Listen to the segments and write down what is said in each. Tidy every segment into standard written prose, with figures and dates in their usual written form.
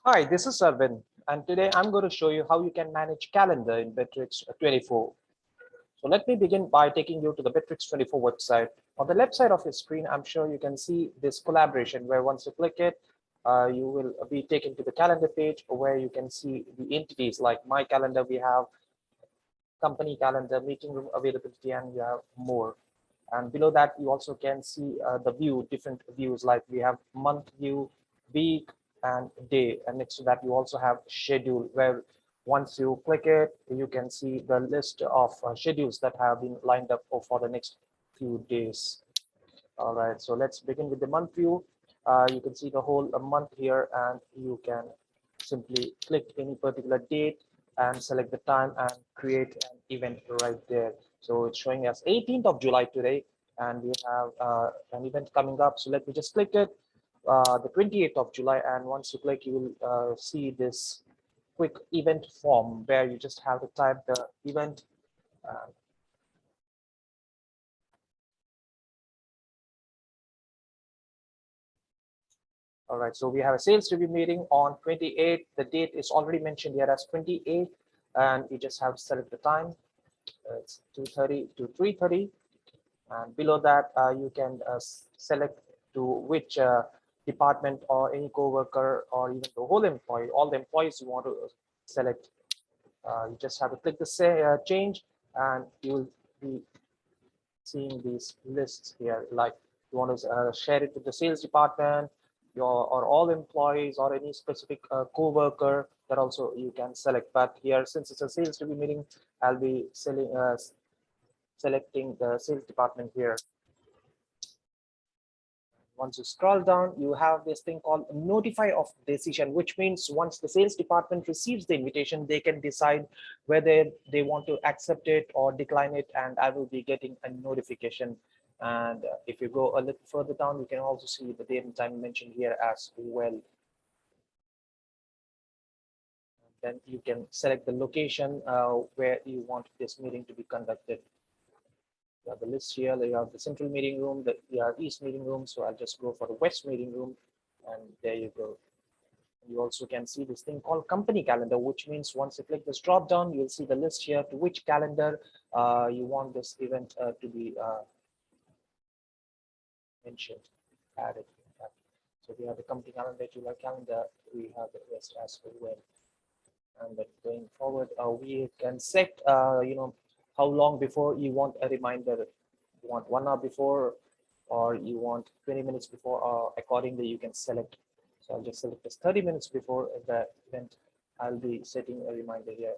Hi, this is Arvind, and today I'm going to show you how you can manage calendar in Bitrix24. So let me begin by taking you to the Bitrix24 website. On the left side of your screen, I'm sure you can see this collaboration where once you click it, you will be taken to the calendar page where you can see the entities like my calendar, we have company calendar, meeting room availability, and you have more. And below that, you also can see the view, different views like we have month view, week, and day. And next to that, you also have schedule where once you click it, you can see the list of schedules that have been lined up for the next few days. All right, so let's begin with the month view. You can see the whole month here, and you can simply click any particular date and select the time and create an event right there. So it's showing us 18th of July today, and we have an event coming up. So let me just click it, the 28th of July, and once you click, you will see this quick event form where you just have to type the event. All right, so we have a sales review meeting on 28th. The date is already mentioned here as 28th, and you just have to select the time. It's 2:30 to 3:30, and below that, you can select to which department or any coworker or even the whole employee, all the employees you want to select. You just have to click the change, and you will be seeing these lists here. Like you want to share it with the sales department, your or all employees or any specific co-worker, that also you can select. But here, since it's a sales review meeting, I'll be selecting the sales department here. Once you scroll down, you have this thing called notify of decision, which means once the sales department receives the invitation, they can decide whether they want to accept it or decline it, and I will be getting a notification. And if you go a little further down, you can also see the date and time mentioned here as well. Then you can select the location where you want this meeting to be conducted. You have the list here. You have the central meeting room, you have east meeting room. So I'll just go for the west meeting room, and there you go. You also can see this thing called company calendar, which means once you click this drop down, you'll see the list here to which calendar you want this event to be mentioned, added. So we have the company calendar, July calendar, we have the rest as well. And then going forward, we can set, how long before you want a reminder. You want 1 hour before, or you want 20 minutes before, or accordingly you can select. So I'll just select this 30 minutes before the event. I'll be setting a reminder here,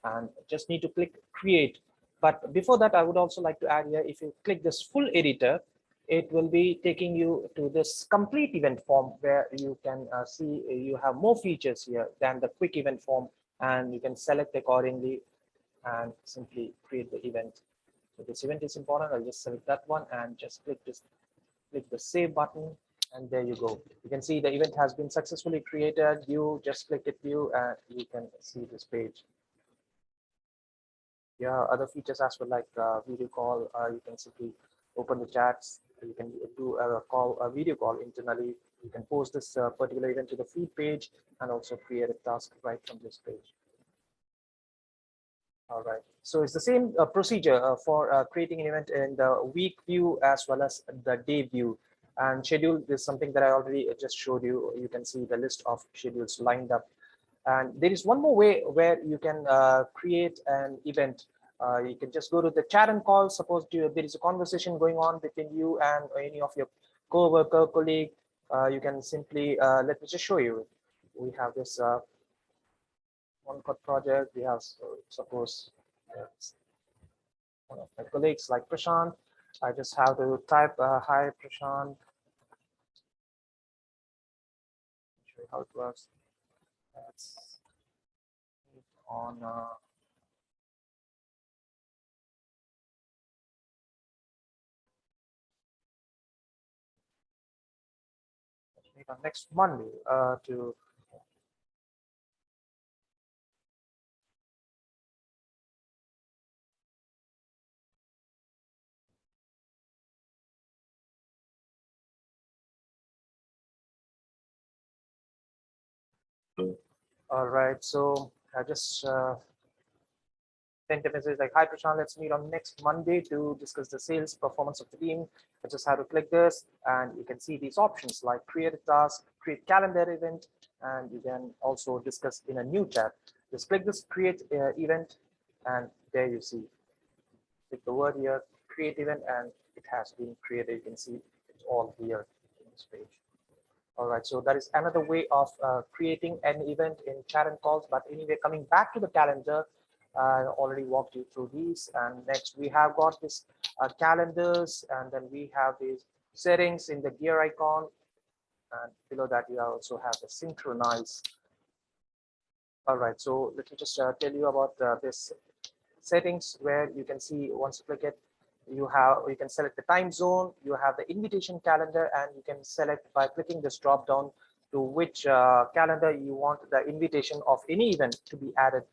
and just need to click create. But before that, I would also like to add here, if you click this full editor, it will be taking you to this complete event form where you can see you have more features here than the quick event form, and you can select accordingly and simply create the event. So this event is important. I'll just select that one and just click the save button, and there you go. You can see the event has been successfully created. You just click it view and you can see this page. Yeah, other features as well, like video call. You can simply open the chats. You can do a video call internally. You can post this particular event to the feed page and also create a task right from this page. All right. So it's the same procedure for creating an event in the week view as well as the day view. And schedule is something that I already just showed you. You can see the list of schedules lined up. And there is one more way where you can create an event. You can just go to the chat and call. Suppose there is a conversation going on between you and any of your co-worker, colleague. You can simply, let me just show you. We have this one code project. We have, suppose, one of my colleagues like Prashant. I just have to type, hi, Prashant. Show you how it works. That's on next Monday to All right, so I just sent a message like, "Hi Prashant, let's meet on next Monday to discuss the sales performance of the team." I just have to click this, and you can see these options like create a task, create calendar event, and you can also discuss in a new chat. Just click this create event, and there you see. Click the word here, create event, and it has been created. You can see it's all here in this page. All right, so that is another way of creating an event in chat and calls. But anyway, coming back to the calendar, I already walked you through these. And next we have got this calendars, and then we have these settings in the gear icon. And below that, you also have the synchronize. All right, so let me just tell you about this settings where you can see once you click it, you can select the time zone, you have the invitation calendar, and you can select by clicking this drop down to which calendar you want the invitation of any event to be added,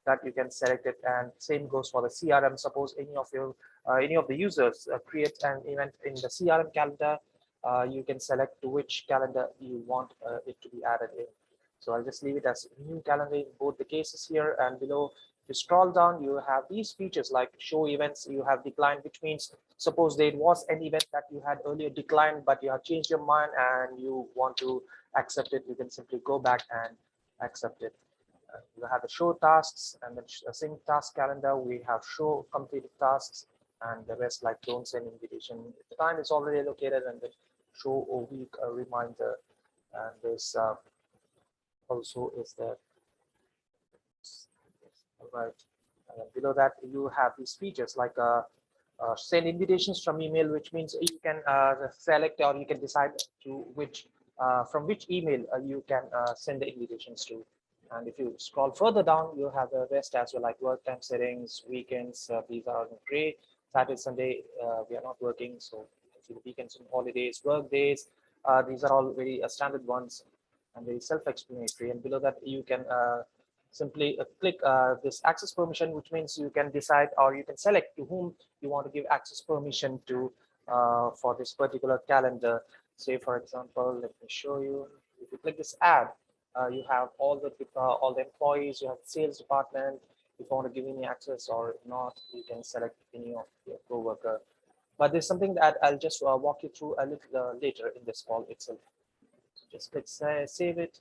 that you can select it. And same goes for the CRM. Suppose any of the users create an event in the CRM calendar, you can select to which calendar you want it to be added in. So I'll just leave it as new calendar in both the cases here. And below, if you scroll down, you have these features like show events. You have declined, which means suppose there was an event that you had earlier declined, but you have changed your mind and you want to accept it. You can simply go back and accept it. You have the show tasks and the sync task calendar. We have show completed tasks, and the rest like don't send invitation. The time is already allocated, and the show a week a reminder. And there's also is there. All right. And below that, you have these features like send invitations from email, which means you can select or you can decide to which from which email you can send the invitations to. And if you scroll further down, you have the rest as well, like work time settings, weekends. These are gray. Saturday, Sunday, we are not working, so you can see the weekends and holidays, work days. These are all very standard ones and very self-explanatory. And below that, you can simply click this access permission, which means you can decide or you can select to whom you want to give access permission to for this particular calendar. Say, for example, let me show you. If you click this add, you have all the employees, you have the sales department. If you want to give any access or not, you can select any of your co-worker. But there's something that I'll just walk you through a little later in this call itself. So just click save it.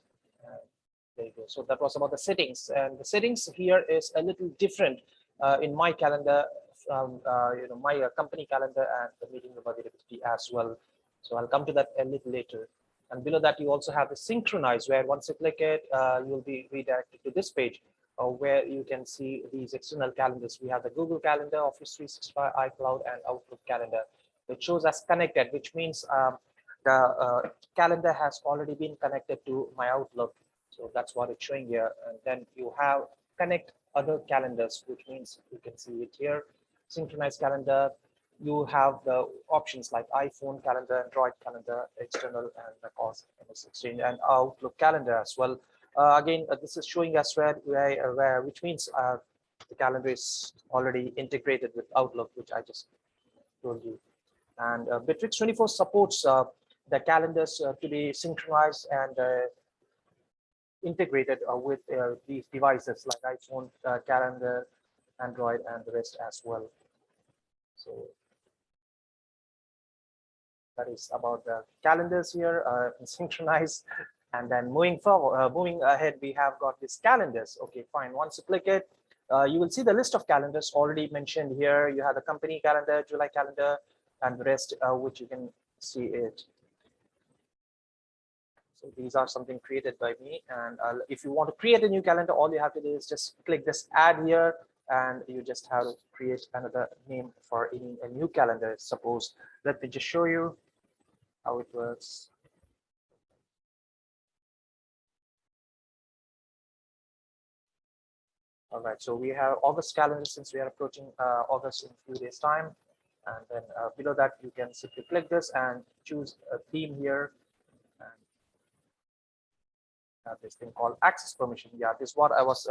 There you go. So that was about the settings, and the settings here is a little different in my calendar from my company calendar and the meeting availability as well. So I'll come to that a little later. And below that, you also have the synchronize, where once you click it, you'll be redirected to this page where you can see these external calendars. We have the Google Calendar, Office 365, iCloud, and Outlook Calendar, which shows as connected, which means the calendar has already been connected to my Outlook. So that's what it's showing here. And then you have connect other calendars, which means you can see it here. Synchronize calendar. You have the options like iPhone calendar, Android calendar, external, and the cost MS Exchange, and Outlook calendar as well. Again, this is showing us where which means the calendar is already integrated with Outlook, which I just told you. And Bitrix24 supports the calendars to be synchronized and integrated with these devices like iPhone, calendar, Android, and the rest as well. So that is about the calendars here, synchronized. And then moving forward, moving ahead, we have got these calendars. Okay, fine. Once you click it, you will see the list of calendars already mentioned here. You have the company calendar, July calendar, and the rest, which you can see it. So these are something created by me. And if you want to create a new calendar, all you have to do is just click this add here, and you just have to create another name for a new calendar. Suppose, let me just show you how it works. All right, so we have August calendar since we are approaching August in a few days time. And then below that, you can simply click this and choose a theme here. And have this thing called access permission. Yeah, this is what I was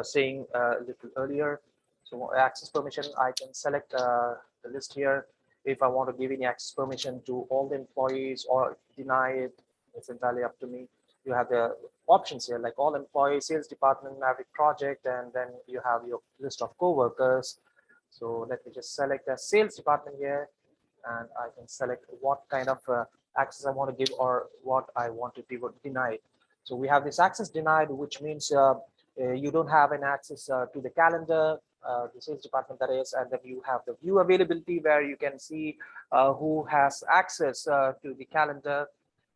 saying a little earlier. So access permission, I can select the list here. If I want to give any access permission to all the employees or deny it, it's entirely up to me. you have the options here like all employees, sales department, Maverick project, and then you have your list of co-workers. So let me just select the sales department here, and I can select what kind of access I want to give or what I want to deny. So we have this access denied, which means you don't have an access to the calendar, the sales department that is, and then you have the view availability where you can see who has access to the calendar.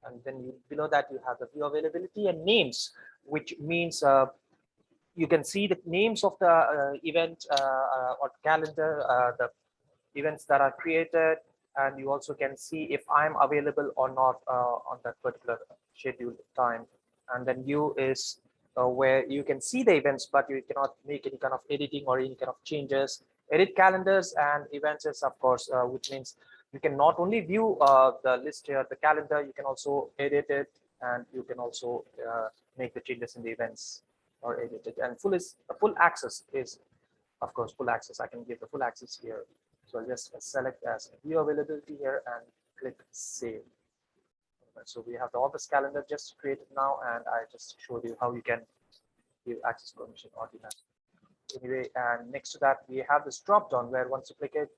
And then below that you have the view availability and names, which means you can see the names of the event or calendar, the events that are created, and you also can see if I'm available or not on that particular scheduled time. And then view is where you can see the events, but you cannot make any kind of editing or any kind of changes. Edit calendars and events is, of course, which means you can not only view the list here, the calendar, you can also edit it, and you can also make the changes in the events or edit it. And full access is, of course, full access. I can give the full access here. So I'll just select as view availability here and click save. So we have the office calendar just created now, and I just showed you how you can give access permission or deny. Anyway, and next to that, we have this drop down where once you click it,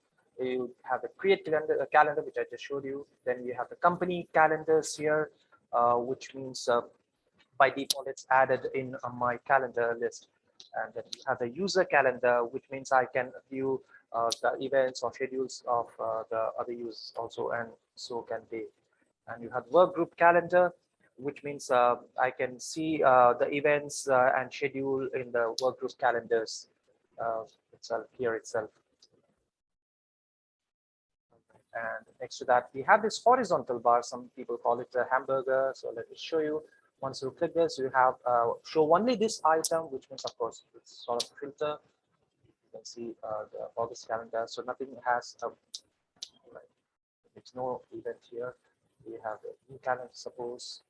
you have the create calendar, which I just showed you. Then you have the company calendars here, which means by default it's added in my calendar list. And then you have the user calendar, which means I can view the events or schedules of the other users also, and so can they. And you have work group calendar, which means I can see the events and schedule in the work group calendars itself here itself. And next to that, we have this horizontal bar. Some people call it a hamburger. So let me show you. Once you click this, you have show only this item, which means, of course, it's sort of a filter. You can see the August calendar. So nothing has it's no event here. We have the new calendar, suppose.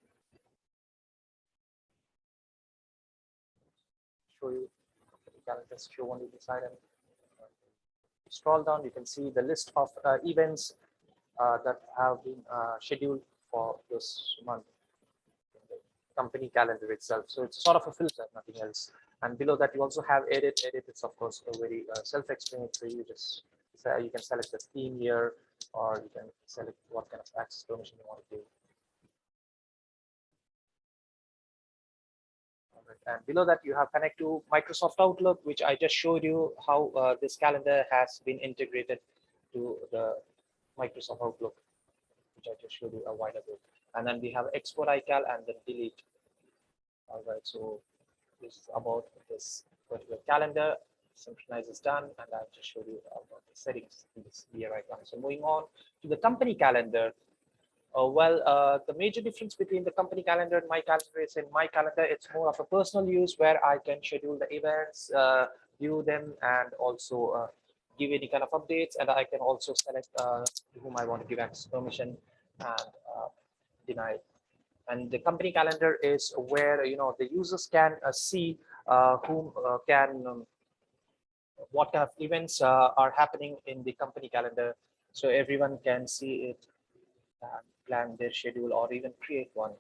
Show you the calendars, show only this item. Scroll down, you can see the list of events that have been scheduled for this month in the company calendar itself. So it's sort of a filter, nothing else. And below that, you also have edit. Edit is, of course, a very self-explanatory. You just you can select the theme here, or you can select what kind of access permission you want to give. And below that, you have connect to Microsoft Outlook, which I just showed you how this calendar has been integrated to the Microsoft Outlook, which I just showed you a while ago. And then we have export iCal and then delete. All right, so this is about this particular calendar. Synchronize is done, and I just showed you about the settings in this here icon. So moving on to the company calendar. The major difference between the company calendar and my calendar is in my calendar, it's more of a personal use where I can schedule the events, view them, and also give any kind of updates. And I can also select to whom I want to give access permission and deny it. And the company calendar is where the users can see whom what kind of events are happening in the company calendar, so everyone can see it and plan their schedule or even create one.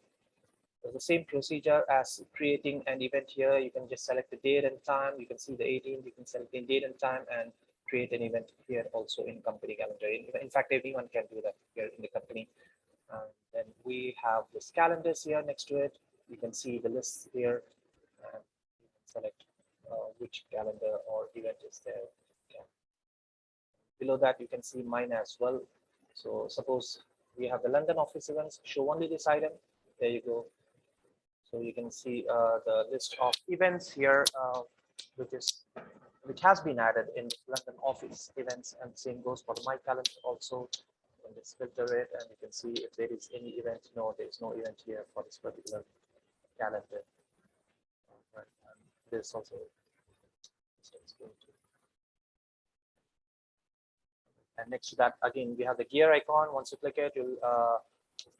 So the same procedure as creating an event here. You can just select the date and time. You can see the 18th. You can select the date and time and create an event here also in company calendar. In fact, everyone can do that here in the company. Then we have this calendars here next to it. You can see the lists here, and you can select which calendar or event is there. Okay. Below that, you can see mine as well. So suppose we have the London office events, show only this item. There you go. So you can see the list of events here, which has been added in London office events, and same goes for my calendar also. You can just filter it, and you can see if there is any event. No, there is no event here for this particular calendar. Right. And this also. And next to that, again, we have the gear icon. Once you click it, you'll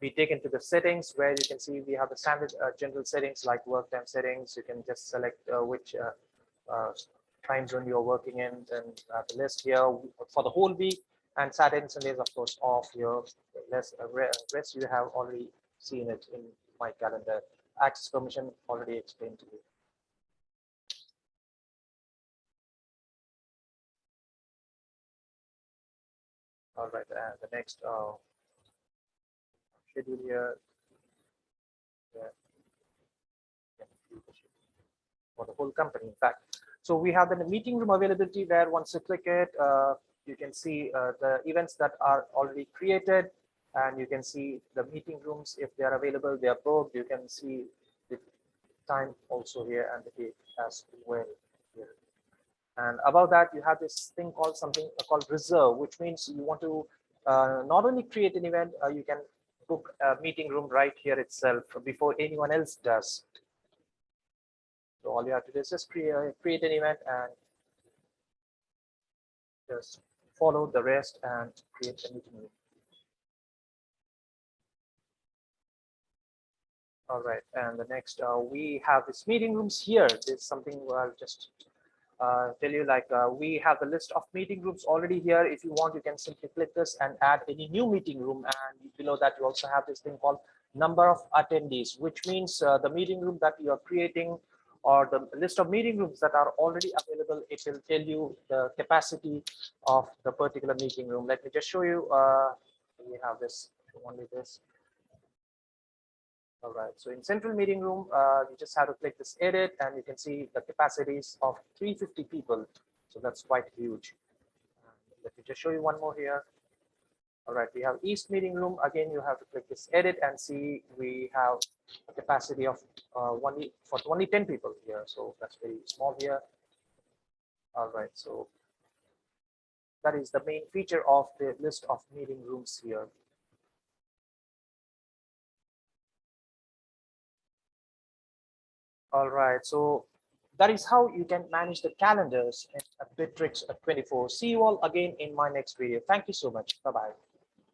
be taken to the settings where you can see we have the standard general settings like work time settings. You can just select which time zone you're working in, and the list here for the whole week, and Saturday and Sundays, of course, off. Your rest you have already seen it in my calendar. access permission already explained to you. All right, and the next schedule here. Yeah, for the whole company, in fact. So we have the meeting room availability where once you click it, you can see the events that are already created, and you can see the meeting rooms if they are available, they are booked. You can see the time also here and the date as well here. And above that, you have this thing called something called reserve, which means you want to not only create an event, you can book a meeting room right here itself before anyone else does. So all you have to do is just create an event and just follow the rest and create a meeting room. All right, and the next we have this meeting rooms here. There's something I'll just tell you, like we have the list of meeting rooms already here. If you want, you can simply click this and add any new meeting room, and below that you also have this thing called number of attendees, which means the meeting room that you are creating or the list of meeting rooms that are already available, it will tell you the capacity of the particular meeting room. Let me just show you. We have this, only this. All right, so in central meeting room, you just have to click this edit and you can see the capacities of 350 people. So that's quite huge. Let me just show you one more here. All right, we have East meeting room. Again, you have to click this edit and see we have a capacity of only 10 people here. So that's very small here. All right, so that is the main feature of the list of meeting rooms here. All right, so that is how you can manage the calendars in Bitrix 24. See you all again in my next video. Thank you so much. Bye-bye.